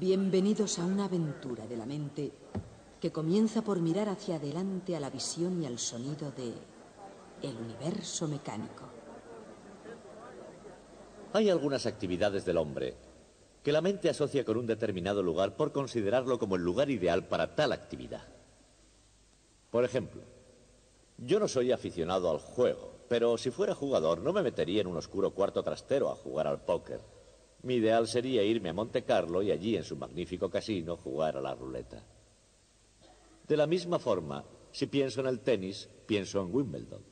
Bienvenidos a una aventura de la mente que comienza por mirar hacia adelante a la visión y al sonido de el universo mecánico. Hay algunas actividades del hombre que la mente asocia con un determinado lugar por considerarlo como el lugar ideal para tal actividad. Por ejemplo, yo no soy aficionado al juego, pero si fuera jugador no me metería en un oscuro cuarto trastero a jugar al póker. Mi ideal sería irme a Monte Carlo y allí en su magnífico casino jugar a la ruleta. De la misma forma, si pienso en el tenis, pienso en Wimbledon.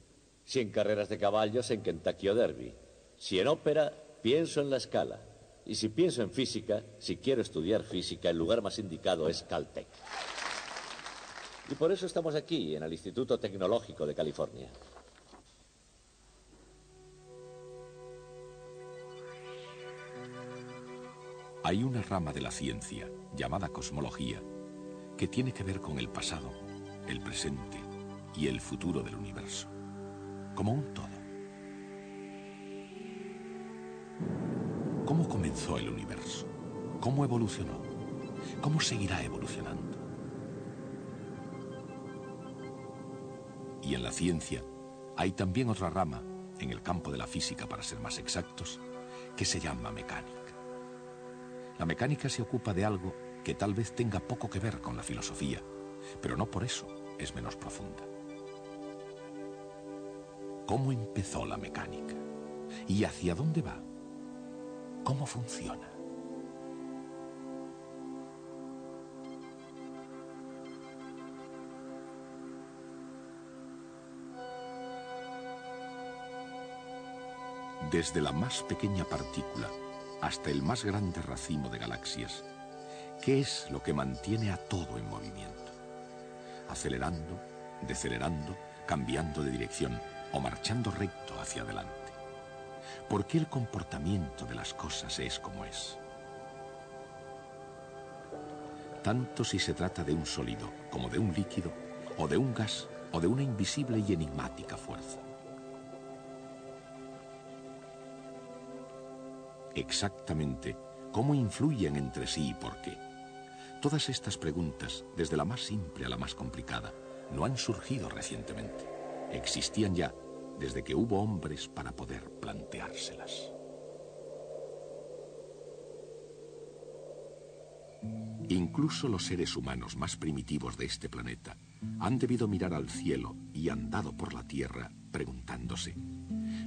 Si en carreras de caballos, en Kentucky o Derby. Si en ópera, pienso en La Scala. Y si pienso en física, si quiero estudiar física, el lugar más indicado es Caltech. Y por eso estamos aquí, en el Instituto Tecnológico de California. Hay una rama de la ciencia, llamada cosmología, que tiene que ver con el pasado, el presente y el futuro del universo, como un todo. ¿Cómo comenzó el universo? ¿Cómo evolucionó? ¿Cómo seguirá evolucionando? Y en la ciencia hay también otra rama, en el campo de la física para ser más exactos, que se llama mecánica. La mecánica se ocupa de algo que tal vez tenga poco que ver con la filosofía, pero no por eso es menos profunda. ¿Cómo empezó la mecánica? ¿Y hacia dónde va? ¿Cómo funciona? Desde la más pequeña partícula hasta el más grande racimo de galaxias, ¿qué es lo que mantiene a todo en movimiento? Acelerando, decelerando, cambiando de dirección o marchando recto hacia adelante. ¿Por qué el comportamiento de las cosas es como es? Tanto si se trata de un sólido como de un líquido, o de un gas, o de una invisible y enigmática fuerza. Exactamente, ¿cómo influyen entre sí y por qué? Todas estas preguntas, desde la más simple a la más complicada, no han surgido recientemente. Existían ya desde que hubo hombres para poder planteárselas. Incluso los seres humanos más primitivos de este planeta han debido mirar al cielo y andado por la tierra preguntándose,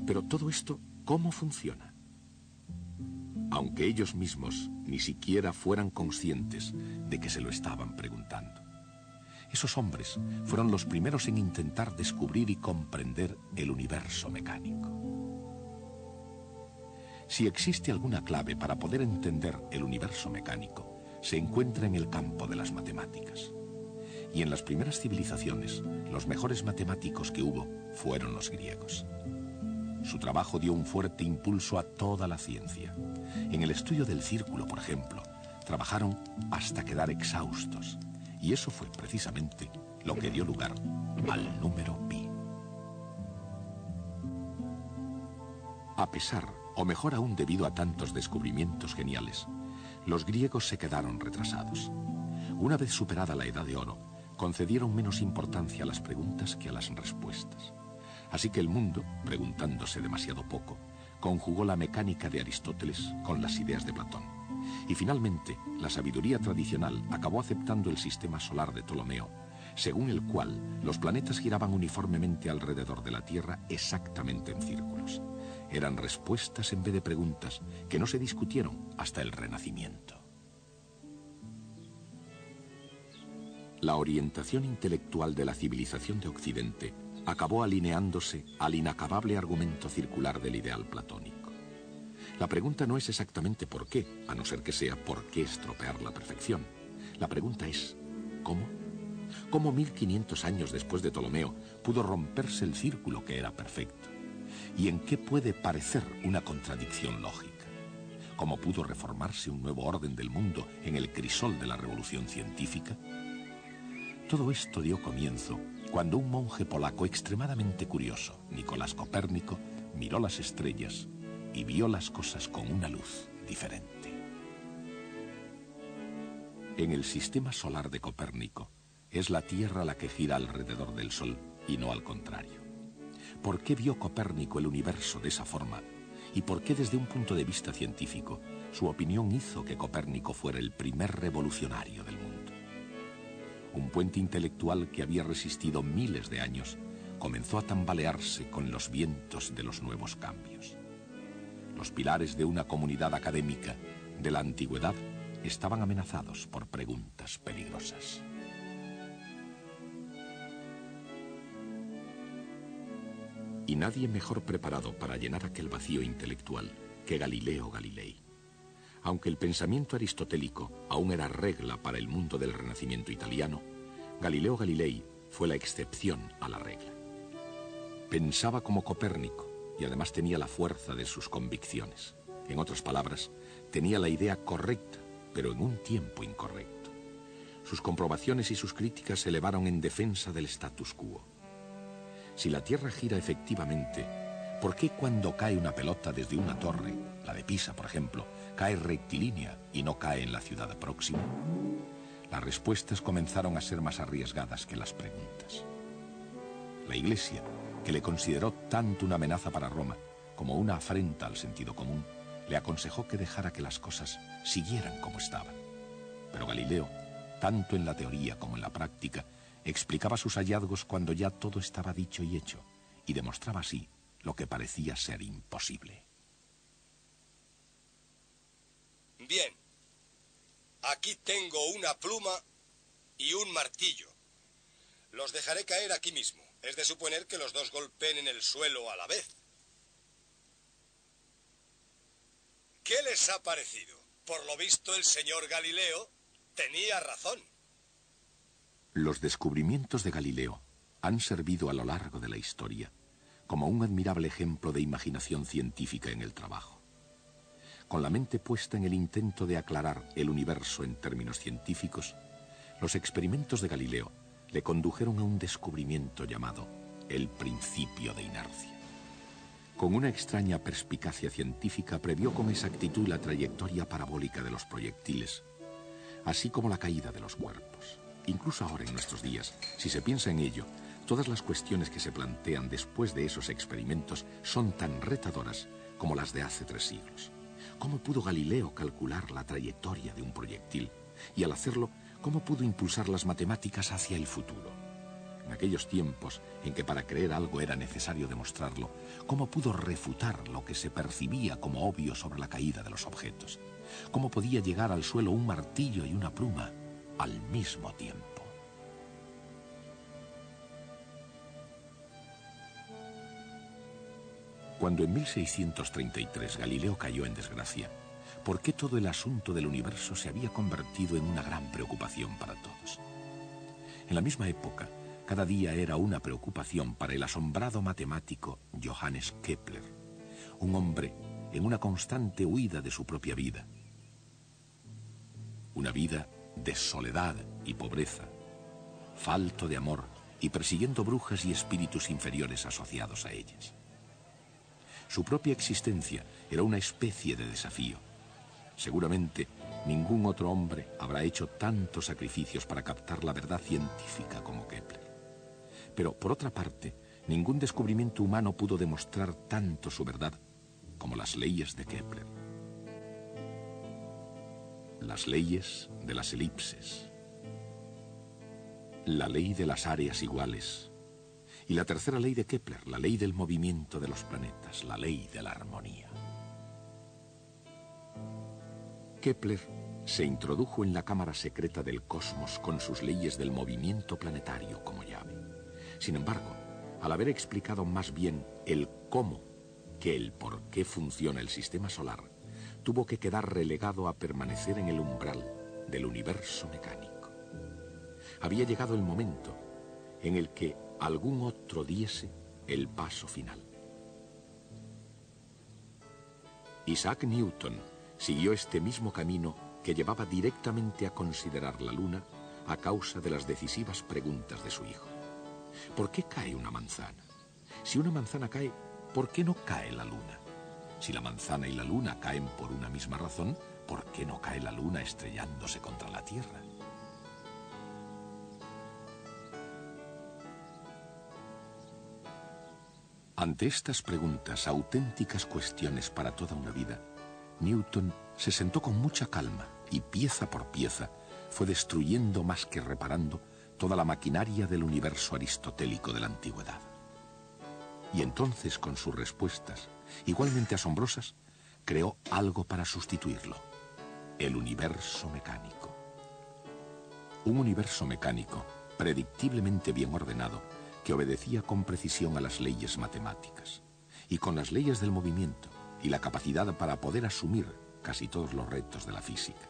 ¿pero todo esto cómo funciona? Aunque ellos mismos ni siquiera fueran conscientes de que se lo estaban preguntando. Esos hombres fueron los primeros en intentar descubrir y comprender el universo mecánico. Si existe alguna clave para poder entender el universo mecánico, se encuentra en el campo de las matemáticas. Y en las primeras civilizaciones, los mejores matemáticos que hubo fueron los griegos. Su trabajo dio un fuerte impulso a toda la ciencia. En el estudio del círculo, por ejemplo, trabajaron hasta quedar exhaustos. Y eso fue precisamente lo que dio lugar al número pi. A pesar, o mejor aún debido a tantos descubrimientos geniales, los griegos se quedaron retrasados. Una vez superada la Edad de Oro, concedieron menos importancia a las preguntas que a las respuestas. Así que el mundo, preguntándose demasiado poco, conjugó la mecánica de Aristóteles con las ideas de Platón. Y finalmente, la sabiduría tradicional acabó aceptando el sistema solar de Ptolomeo, según el cual los planetas giraban uniformemente alrededor de la Tierra exactamente en círculos. Eran respuestas en vez de preguntas que no se discutieron hasta el Renacimiento. La orientación intelectual de la civilización de Occidente acabó alineándose al inacabable argumento circular del ideal platónico. La pregunta no es exactamente por qué, a no ser que sea por qué estropear la perfección. La pregunta es, ¿cómo? ¿Cómo 1500 años después de Ptolomeo pudo romperse el círculo que era perfecto? ¿Y en qué puede parecer una contradicción lógica? ¿Cómo pudo reformarse un nuevo orden del mundo en el crisol de la revolución científica? Todo esto dio comienzo cuando un monje polaco extremadamente curioso, Nicolás Copérnico, miró las estrellas y vio las cosas con una luz diferente. En el sistema solar de Copérnico, es la Tierra la que gira alrededor del Sol y no al contrario. ¿Por qué vio Copérnico el universo de esa forma? ¿Y por qué desde un punto de vista científico su opinión hizo que Copérnico fuera el primer revolucionario del mundo? Un puente intelectual que había resistido miles de años comenzó a tambalearse con los vientos de los nuevos cambios. Los pilares de una comunidad académica de la antigüedad estaban amenazados por preguntas peligrosas. Y nadie mejor preparado para llenar aquel vacío intelectual que Galileo Galilei. Aunque el pensamiento aristotélico aún era regla para el mundo del Renacimiento italiano, Galileo Galilei fue la excepción a la regla. Pensaba como Copérnico y además tenía la fuerza de sus convicciones. En otras palabras, tenía la idea correcta, pero en un tiempo incorrecto. Sus comprobaciones y sus críticas se elevaron en defensa del status quo. Si la Tierra gira efectivamente, ¿por qué cuando cae una pelota desde una torre, la de Pisa, por ejemplo, cae rectilínea y no cae en la ciudad próxima? Las respuestas comenzaron a ser más arriesgadas que las preguntas. La Iglesia, que le consideró tanto una amenaza para Roma como una afrenta al sentido común, le aconsejó que dejara que las cosas siguieran como estaban. Pero Galileo, tanto en la teoría como en la práctica, explicaba sus hallazgos cuando ya todo estaba dicho y hecho, y demostraba así lo que parecía ser imposible. Bien, aquí tengo una pluma y un martillo. Los dejaré caer aquí mismo. Es de suponer que los dos golpeen en el suelo a la vez. ¿Qué les ha parecido? Por lo visto, el señor Galileo tenía razón. Los descubrimientos de Galileo han servido a lo largo de la historia como un admirable ejemplo de imaginación científica en el trabajo. Con la mente puesta en el intento de aclarar el universo en términos científicos, los experimentos de Galileo le condujeron a un descubrimiento llamado el principio de inercia. Con una extraña perspicacia científica previó con exactitud la trayectoria parabólica de los proyectiles, así como la caída de los cuerpos. Incluso ahora en nuestros días, si se piensa en ello, todas las cuestiones que se plantean después de esos experimentos son tan retadoras como las de hace 3 siglos. ¿Cómo pudo Galileo calcular la trayectoria de un proyectil? Y al hacerlo, ¿cómo pudo impulsar las matemáticas hacia el futuro? En aquellos tiempos en que para creer algo era necesario demostrarlo, ¿cómo pudo refutar lo que se percibía como obvio sobre la caída de los objetos? ¿Cómo podía llegar al suelo un martillo y una pluma al mismo tiempo? Cuando en 1633 Galileo cayó en desgracia, ¿por qué todo el asunto del universo se había convertido en una gran preocupación para todos? En la misma época, cada día era una preocupación para el asombrado matemático Johannes Kepler, un hombre en una constante huida de su propia vida. Una vida de soledad y pobreza, falto de amor y persiguiendo brujas y espíritus inferiores asociados a ellas. Su propia existencia era una especie de desafío. Seguramente ningún otro hombre habrá hecho tantos sacrificios para captar la verdad científica como Kepler. Pero, por otra parte, ningún descubrimiento humano pudo demostrar tanto su verdad como las leyes de Kepler. Las leyes de las elipses, la ley de las áreas iguales, y la tercera ley de Kepler, la ley del movimiento de los planetas, la ley de la armonía. Kepler se introdujo en la cámara secreta del cosmos con sus leyes del movimiento planetario como llave. Sin embargo, al haber explicado más bien el cómo que el por qué funciona el sistema solar, tuvo que quedar relegado a permanecer en el umbral del universo mecánico. Había llegado el momento en el que algún otro diese el paso final. Isaac Newton siguió este mismo camino que llevaba directamente a considerar la Luna a causa de las decisivas preguntas de su hijo. ¿Por qué cae una manzana? Si una manzana cae, ¿por qué no cae la Luna? Si la manzana y la luna caen por una misma razón, ¿por qué no cae la luna estrellándose contra la Tierra? Ante estas preguntas, auténticas cuestiones para toda una vida, Newton se sentó con mucha calma y pieza por pieza fue destruyendo más que reparando toda la maquinaria del universo aristotélico de la antigüedad. Y entonces, con sus respuestas, igualmente asombrosas, creó algo para sustituirlo: el universo mecánico. Un universo mecánico, predictiblemente bien ordenado, que obedecía con precisión a las leyes matemáticas, y con las leyes del movimiento y la capacidad para poder asumir casi todos los retos de la física.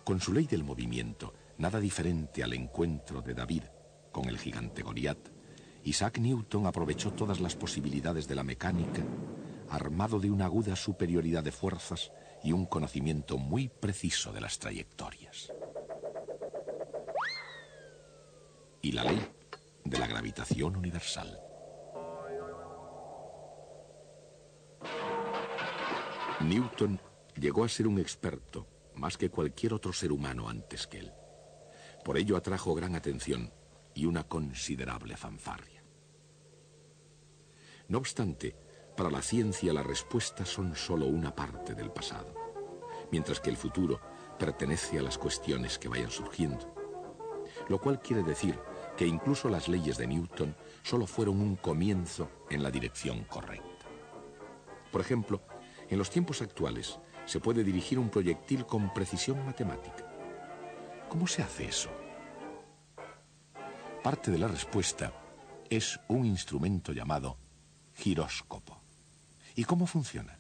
Con su ley del movimiento, nada diferente al encuentro de David con el gigante Goliat, Isaac Newton aprovechó todas las posibilidades de la mecánica, armado de una aguda superioridad de fuerzas y un conocimiento muy preciso de las trayectorias. Y la ley de la gravitación universal. Newton llegó a ser un experto más que cualquier otro ser humano antes que él. Por ello atrajo gran atención y una considerable fanfarria. No obstante, para la ciencia las respuestas son solo una parte del pasado, mientras que el futuro pertenece a las cuestiones que vayan surgiendo. Lo cual quiere decir que incluso las leyes de Newton solo fueron un comienzo en la dirección correcta. Por ejemplo, en los tiempos actuales se puede dirigir un proyectil con precisión matemática. ¿Cómo se hace eso? Parte de la respuesta es un instrumento llamado giróscopo. ¿Y cómo funciona?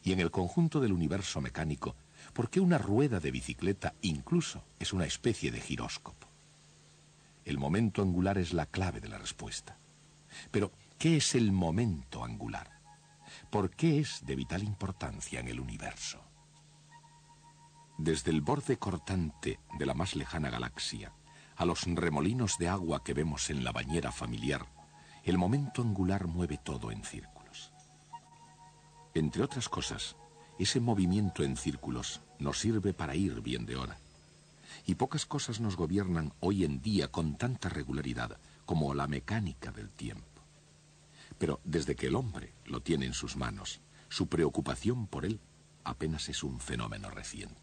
Y en el conjunto del universo mecánico, ¿por qué una rueda de bicicleta incluso es una especie de giróscopo? El momento angular es la clave de la respuesta. Pero, ¿qué es el momento angular? ¿Por qué es de vital importancia en el universo? Desde el borde cortante de la más lejana galaxia a los remolinos de agua que vemos en la bañera familiar, el momento angular mueve todo en círculos. Entre otras cosas, ese movimiento en círculos nos sirve para ir bien de hora. Y pocas cosas nos gobiernan hoy en día con tanta regularidad como la mecánica del tiempo. Pero desde que el hombre lo tiene en sus manos, su preocupación por él apenas es un fenómeno reciente.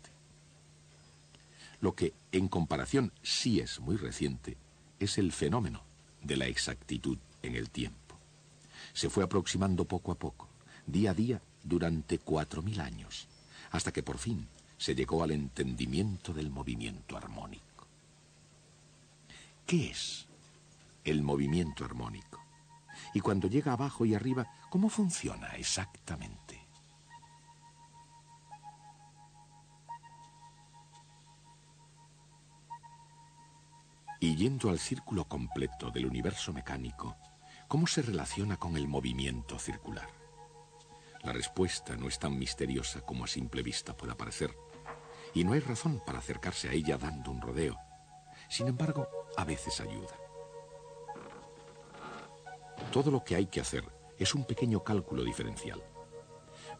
Lo que, en comparación, sí es muy reciente, es el fenómeno de la exactitud en el tiempo. Se fue aproximando poco a poco, día a día, durante 4000 años, hasta que por fin se llegó al entendimiento del movimiento armónico. ¿Qué es el movimiento armónico? Y cuando llega abajo y arriba, ¿cómo funciona exactamente? Y yendo al círculo completo del universo mecánico, ¿cómo se relaciona con el movimiento circular? La respuesta no es tan misteriosa como a simple vista pueda parecer, y no hay razón para acercarse a ella dando un rodeo. Sin embargo, a veces ayuda. Todo lo que hay que hacer es un pequeño cálculo diferencial.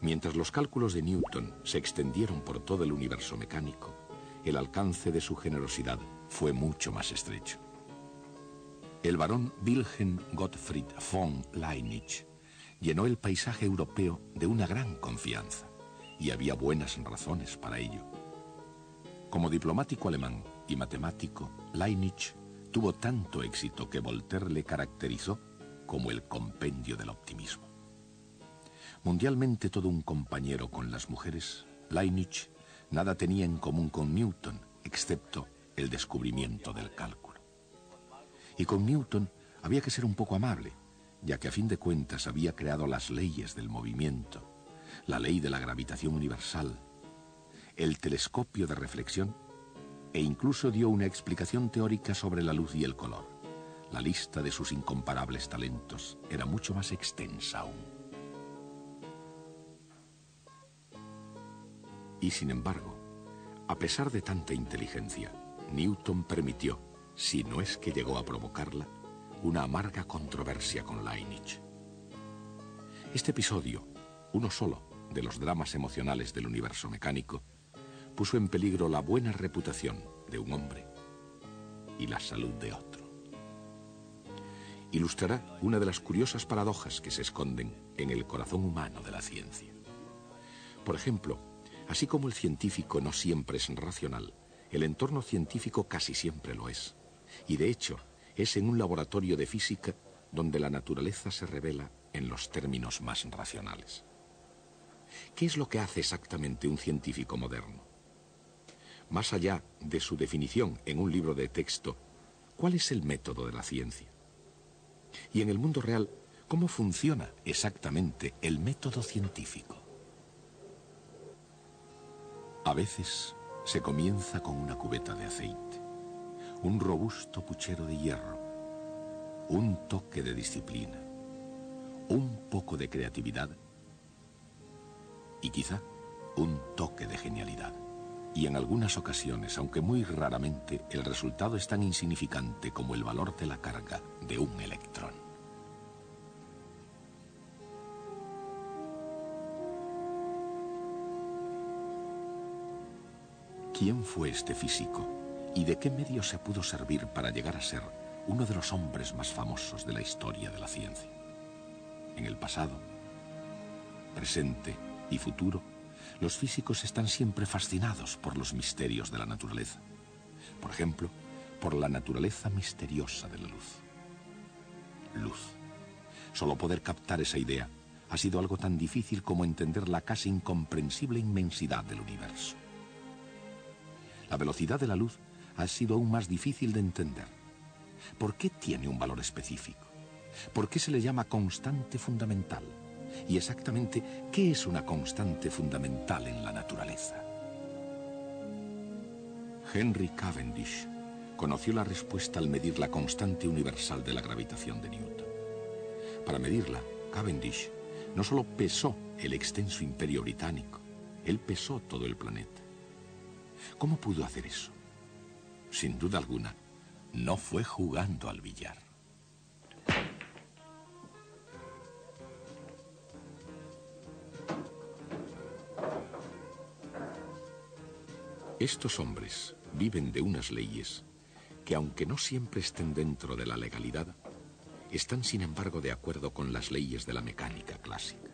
Mientras los cálculos de Newton se extendieron por todo el universo mecánico, el alcance de su generosidad fue mucho más estrecho. El barón Wilhelm Gottfried von Leibniz llenó el paisaje europeo de una gran confianza, y había buenas razones para ello. Como diplomático alemán y matemático, Leibniz tuvo tanto éxito que Voltaire le caracterizó como el compendio del optimismo. Mundialmente todo un compañero con las mujeres, Leibniz nada tenía en común con Newton, excepto el descubrimiento del cálculo. Y con Newton había que ser un poco amable, ya que a fin de cuentas había creado las leyes del movimiento, la ley de la gravitación universal, el telescopio de reflexión, e incluso dio una explicación teórica sobre la luz y el color. La lista de sus incomparables talentos era mucho más extensa aún. Y sin embargo, a pesar de tanta inteligencia, Newton permitió, si no es que llegó a provocarla, una amarga controversia con Leibniz. Este episodio uno solo de los dramas emocionales del universo mecánico, puso en peligro la buena reputación de un hombre y la salud de otro. Ilustrará una de las curiosas paradojas que se esconden en el corazón humano de la ciencia. Por ejemplo, así como el científico no siempre es racional, el entorno científico casi siempre lo es. Y de hecho, es en un laboratorio de física donde la naturaleza se revela en los términos más racionales. ¿Qué es lo que hace exactamente un científico moderno? Más allá de su definición en un libro de texto, ¿cuál es el método de la ciencia? Y en el mundo real, ¿cómo funciona exactamente el método científico? A veces se comienza con una cubeta de aceite, un robusto puchero de hierro, un toque de disciplina, un poco de creatividad y quizá un toque de genialidad. Y en algunas ocasiones, aunque muy raramente, el resultado es tan insignificante como el valor de la carga de un electrón. ¿Quién fue este físico y de qué medio se pudo servir para llegar a ser uno de los hombres más famosos de la historia de la ciencia? En el pasado, presente y futuro, los físicos están siempre fascinados por los misterios de la naturaleza. Por ejemplo, por la naturaleza misteriosa de la luz. Luz. Solo poder captar esa idea ha sido algo tan difícil como entender la casi incomprensible inmensidad del universo. La velocidad de la luz ha sido aún más difícil de entender. ¿Por qué tiene un valor específico? ¿Por qué se le llama constante fundamental? Y exactamente, ¿qué es una constante fundamental en la naturaleza? Henry Cavendish conoció la respuesta al medir la constante universal de la gravitación de Newton. Para medirla, Cavendish no solo pesó el extenso imperio británico, él pesó todo el planeta. ¿Cómo pudo hacer eso? Sin duda alguna, no fue jugando al billar. Estos hombres viven de unas leyes que, aunque no siempre estén dentro de la legalidad, están sin embargo de acuerdo con las leyes de la mecánica clásica.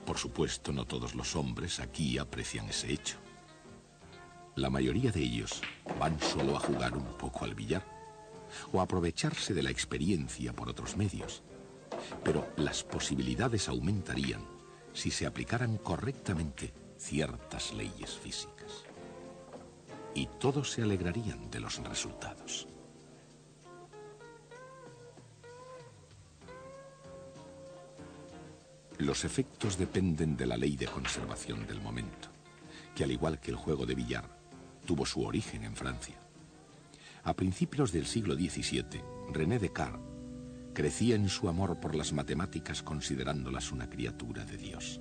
Por supuesto, no todos los hombres aquí aprecian ese hecho. La mayoría de ellos van solo a jugar un poco al billar o a aprovecharse de la experiencia por otros medios. Pero las posibilidades aumentarían si se aplicaran correctamente ciertas leyes físicas. Y todos se alegrarían de los resultados. Los efectos dependen de la ley de conservación del momento, que al igual que el juego de billar, tuvo su origen en Francia. A principios del siglo XVII, René Descartes crecía en su amor por las matemáticas considerándolas una criatura de Dios.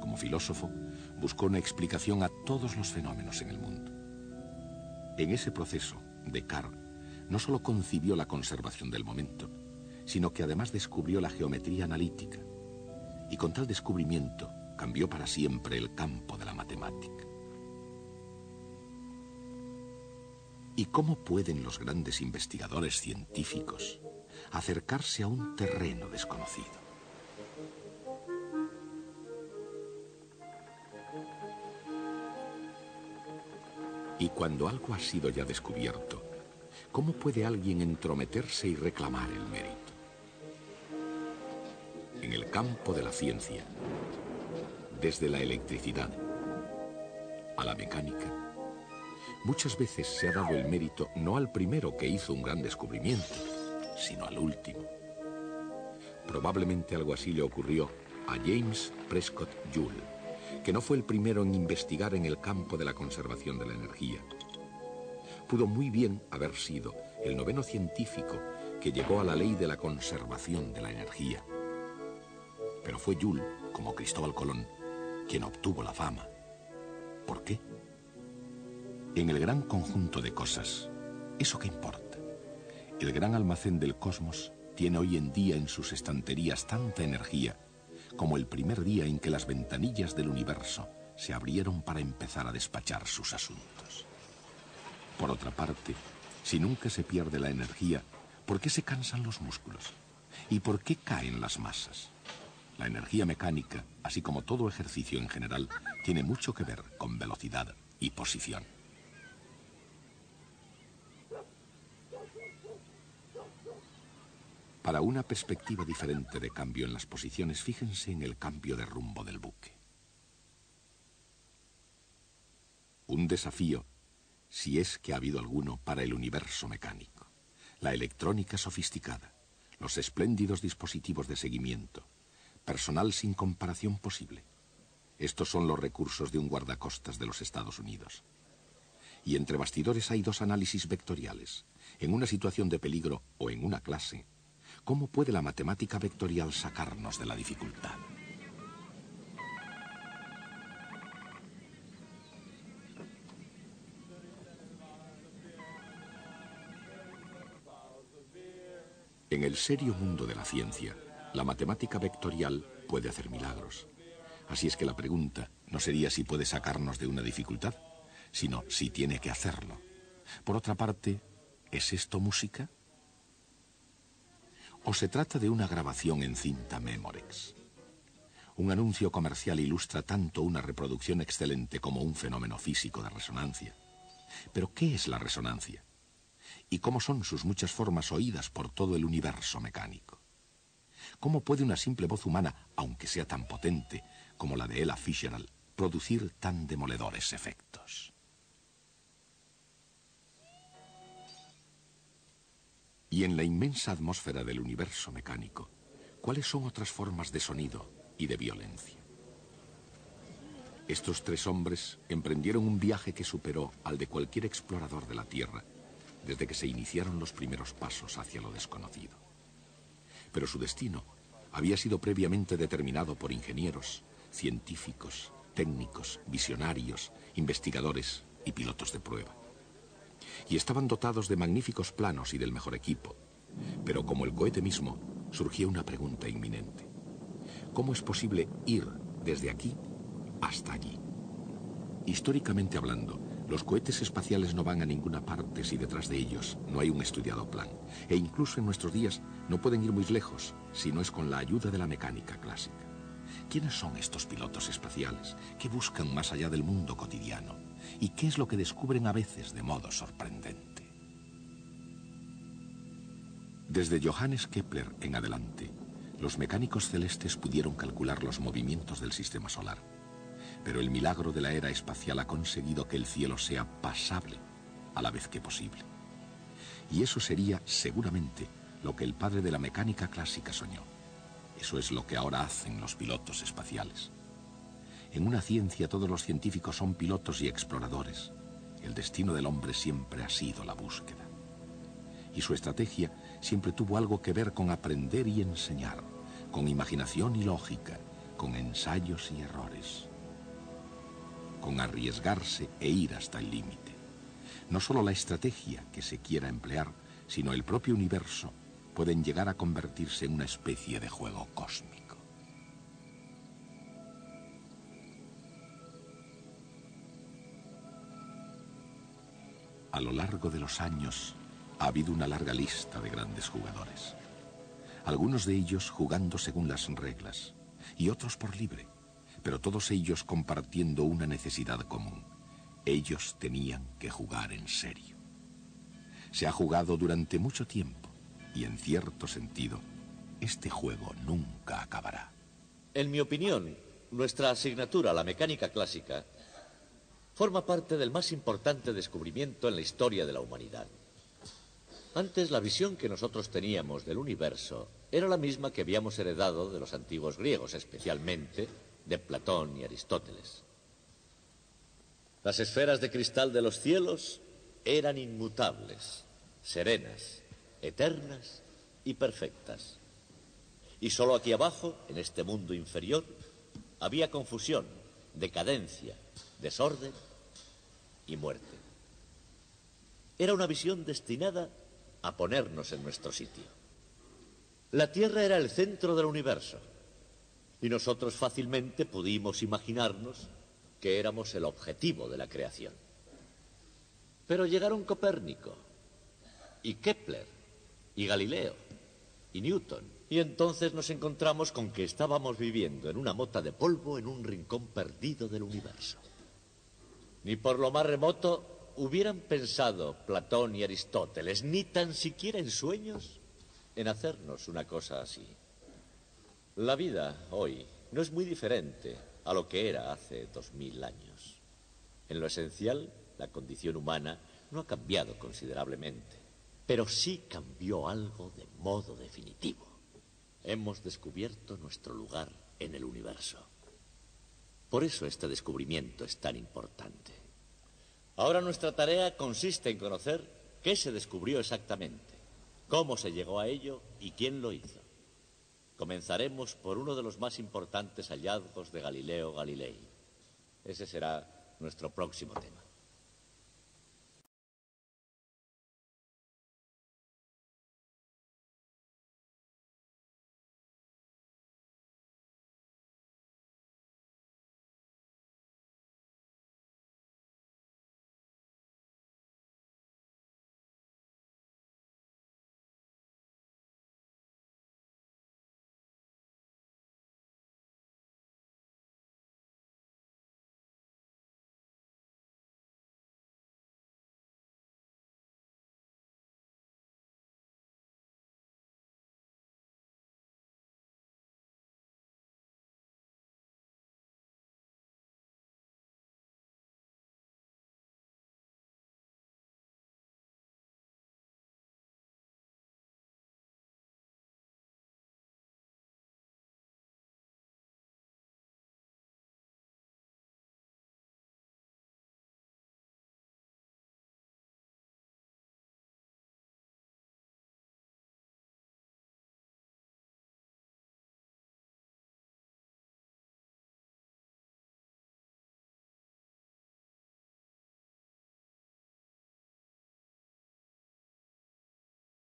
Como filósofo, buscó una explicación a todos los fenómenos en el mundo. En ese proceso, Descartes no solo concibió la conservación del momento, sino que además descubrió la geometría analítica, y con tal descubrimiento cambió para siempre el campo de la matemática. ¿Y cómo pueden los grandes investigadores científicos acercarse a un terreno desconocido? Y cuando algo ha sido ya descubierto, ¿cómo puede alguien entrometerse y reclamar el mérito? En el campo de la ciencia, desde la electricidad a la mecánica, muchas veces se ha dado el mérito no al primero que hizo un gran descubrimiento, sino al último. Probablemente algo así le ocurrió a James Prescott Joule, que no fue el primero en investigar en el campo de la conservación de la energía. Pudo muy bien haber sido el noveno científico que llegó a la ley de la conservación de la energía. Pero fue Joule, como Cristóbal Colón, quien obtuvo la fama. ¿Por qué? En el gran conjunto de cosas, ¿eso qué importa? El gran almacén del cosmos tiene hoy en día en sus estanterías tanta energía como el primer día en que las ventanillas del universo se abrieron para empezar a despachar sus asuntos. Por otra parte, si nunca se pierde la energía, ¿por qué se cansan los músculos? ¿Y por qué caen las masas? La energía mecánica, así como todo ejercicio en general, tiene mucho que ver con velocidad y posición. Para una perspectiva diferente de cambio en las posiciones, fíjense en el cambio de rumbo del buque. Un desafío, si es que ha habido alguno, para el universo mecánico. La electrónica sofisticada, los espléndidos dispositivos de seguimiento, personal sin comparación posible. Estos son los recursos de un guardacostas de los Estados Unidos. Y entre bastidores hay dos análisis vectoriales. En una situación de peligro o en una clase, ¿cómo puede la matemática vectorial sacarnos de la dificultad? En el serio mundo de la ciencia, la matemática vectorial puede hacer milagros. Así es que la pregunta no sería si puede sacarnos de una dificultad, sino si tiene que hacerlo. Por otra parte, ¿es esto música? ¿O se trata de una grabación en cinta Memorex? Un anuncio comercial ilustra tanto una reproducción excelente como un fenómeno físico de resonancia. ¿Pero qué es la resonancia? ¿Y cómo son sus muchas formas oídas por todo el universo mecánico? ¿Cómo puede una simple voz humana, aunque sea tan potente como la de Ella Fitzgerald, producir tan demoledores efectos? Y en la inmensa atmósfera del universo mecánico, ¿cuáles son otras formas de sonido y de violencia? Estos tres hombres emprendieron un viaje que superó al de cualquier explorador de la Tierra desde que se iniciaron los primeros pasos hacia lo desconocido. Pero su destino había sido previamente determinado por ingenieros, científicos, técnicos, visionarios, investigadores y pilotos de prueba. Y estaban dotados de magníficos planos y del mejor equipo. Pero como el cohete mismo, surgió una pregunta inminente. ¿Cómo es posible ir desde aquí hasta allí? Históricamente hablando, los cohetes espaciales no van a ninguna parte si detrás de ellos no hay un estudiado plan. E incluso en nuestros días no pueden ir muy lejos si no es con la ayuda de la mecánica clásica. ¿Quiénes son estos pilotos espaciales? ¿Qué buscan más allá del mundo cotidiano? ¿Y qué es lo que descubren a veces de modo sorprendente? Desde Johannes Kepler en adelante, los mecánicos celestes pudieron calcular los movimientos del sistema solar. Pero el milagro de la era espacial ha conseguido que el cielo sea pasable a la vez que posible. Y eso sería, seguramente, lo que el padre de la mecánica clásica soñó. Eso es lo que ahora hacen los pilotos espaciales. En una ciencia todos los científicos son pilotos y exploradores. El destino del hombre siempre ha sido la búsqueda. Y su estrategia siempre tuvo algo que ver con aprender y enseñar, con imaginación y lógica, con ensayos y errores, con arriesgarse e ir hasta el límite. No solo la estrategia que se quiera emplear, sino el propio universo pueden llegar a convertirse en una especie de juego cósmico. A lo largo de los años ha habido una larga lista de grandes jugadores. Algunos de ellos jugando según las reglas y otros por libre, pero todos ellos compartiendo una necesidad común. Ellos tenían que jugar en serio. Se ha jugado durante mucho tiempo y en cierto sentido, este juego nunca acabará. En mi opinión, nuestra asignatura, la mecánica clásica, forma parte del más importante descubrimiento en la historia de la humanidad. Antes, la visión que nosotros teníamos del universo era la misma que habíamos heredado de los antiguos griegos, especialmente de Platón y Aristóteles. Las esferas de cristal de los cielos eran inmutables, serenas, eternas y perfectas. Y solo aquí abajo, en este mundo inferior, había confusión, decadencia, desorden y muerte. Era una visión destinada a ponernos en nuestro sitio. La Tierra era el centro del universo. Y nosotros fácilmente pudimos imaginarnos que éramos el objetivo de la creación. Pero llegaron Copérnico, y Kepler, y Galileo, y Newton. Y entonces nos encontramos con que estábamos viviendo en una mota de polvo en un rincón perdido del universo. Ni por lo más remoto hubieran pensado Platón y Aristóteles, ni tan siquiera en sueños, en hacernos una cosa así. La vida hoy no es muy diferente a lo que era hace 2000 años. En lo esencial, la condición humana no ha cambiado considerablemente, pero sí cambió algo de modo definitivo. Hemos descubierto nuestro lugar en el universo. Por eso este descubrimiento es tan importante. Ahora nuestra tarea consiste en conocer qué se descubrió exactamente, cómo se llegó a ello y quién lo hizo. Comenzaremos por uno de los más importantes hallazgos de Galileo Galilei. Ese será nuestro próximo tema.